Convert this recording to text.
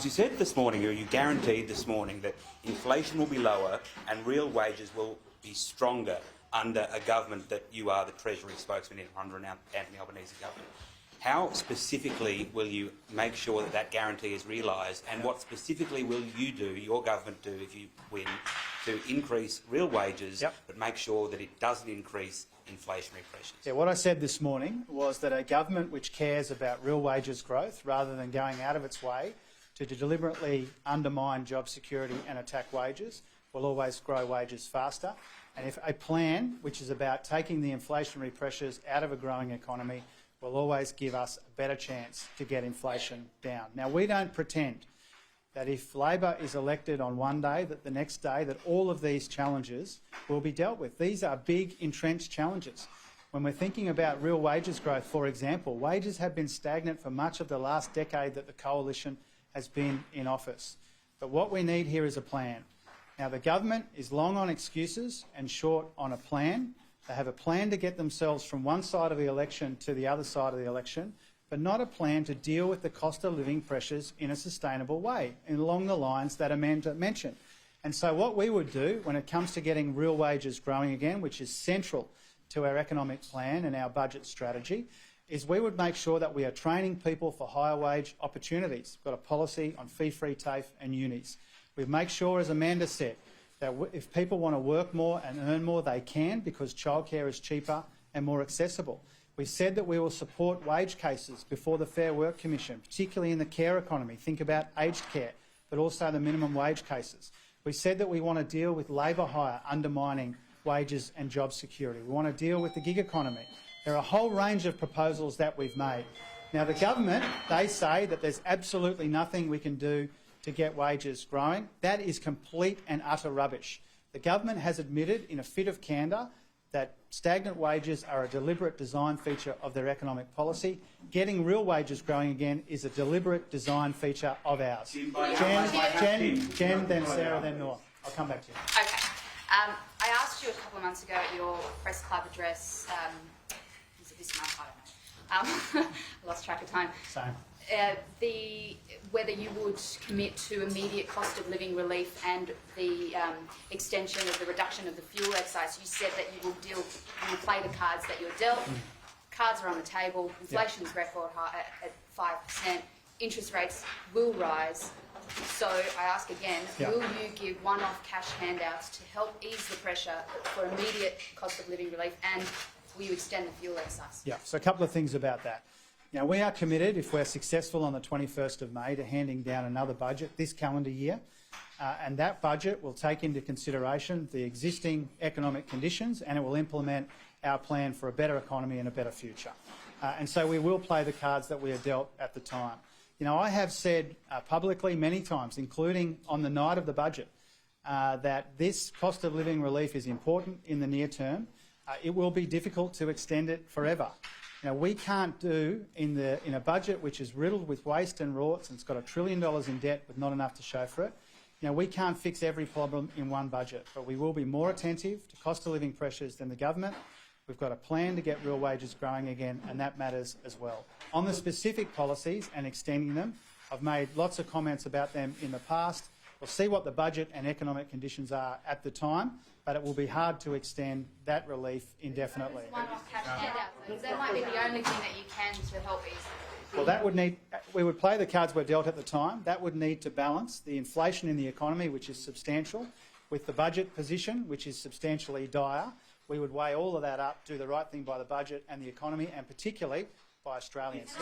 You said this morning, or you guaranteed this morning, that inflation will be lower and real wages will be stronger under a government that you are the Treasury spokesman in, under an Anthony Albanese government. How specifically will you make sure that that guarantee is realised, and what specifically will you do, your government do, if you win, to increase real wages but make sure that it doesn't increase inflationary pressures? Yeah, what I said this morning was that a government which cares about real wages growth rather than going out of its way to deliberately undermine job security and attack wages will always grow wages faster. And if a plan which is about taking the inflationary pressures out of a growing economy will always give us a better chance to get inflation down. Now, we don't pretend that if Labor is elected on one day, that the next day that all of these challenges will be dealt with. These are big, entrenched challenges. When we're thinking about real wages growth, for example, wages have been stagnant for much of the last decade that the coalition has been in office. But what we need here is a plan. Now, the government is long on excuses and short on a plan. They have a plan to get themselves from one side of the election to the other side of the election, but not a plan to deal with the cost of living pressures in a sustainable way, and along the lines that Amanda mentioned. And so what we would do when it comes to getting real wages growing again, which is central to our economic plan and our budget strategy, is we would make sure that we are training people for higher wage opportunities. We've got a policy on fee-free TAFE and unis. We make sure, as Amanda said, that if people want to work more and earn more, they can, because childcare is cheaper and more accessible. We said that we will support wage cases before the Fair Work Commission, particularly in the care economy. Think about aged care, but also the minimum wage cases. We said that we want to deal with labour hire undermining wages and job security. We want to deal with the gig economy. There are a whole range of proposals that we've made. Now, the government, they say that there's absolutely nothing we can do to get wages growing. That is complete and utter rubbish. The government has admitted in a fit of candour that stagnant wages are a deliberate design feature of their economic policy. Getting real wages growing again is a deliberate design feature of ours. Jen, then Sarah, then Noor. I'll come back to you. Okay. I asked you a couple of months ago at your press club address, was it this month? I don't know. I lost track of time. Same. Whether you would commit to immediate cost of living relief and the extension of the reduction of the fuel excise. You said that you will play the cards that you're dealt. Cards are on the table. Inflation's record high at 5%. Interest rates will rise. So I ask again, will you give one-off cash handouts to help ease the pressure for immediate cost of living relief, and will you extend the fuel excise? Yeah, so a couple of things about that. Now, we are committed, if we're successful on the 21st of May, to handing down another budget this calendar year, and that budget will take into consideration the existing economic conditions, and it will implement our plan for a better economy and a better future. And so we will play the cards that we are dealt at the time. You know, I have said publicly many times, including on the night of the budget, that this cost of living relief is important in the near term. It will be difficult to extend it forever. Now, we can't do, in a budget which is riddled with waste and rorts and it's got $1 trillion in debt with not enough to show for it, you know, we can't fix every problem in one budget, but we will be more attentive to cost of living pressures than the government. We've got a plan to get real wages growing again, and that matters as well. On the specific policies and extending them, I've made lots of comments about them in the past. We'll see what the budget and economic conditions are at the time, but it will be hard to extend that relief indefinitely. One-off cash handouts. That might be the only thing that you can to help ease. Well, that would need. We would play the cards we're dealt at the time. That would need to balance the inflation in the economy, which is substantial, with the budget position, which is substantially dire. We would weigh all of that up, do the right thing by the budget and the economy, and particularly by Australians.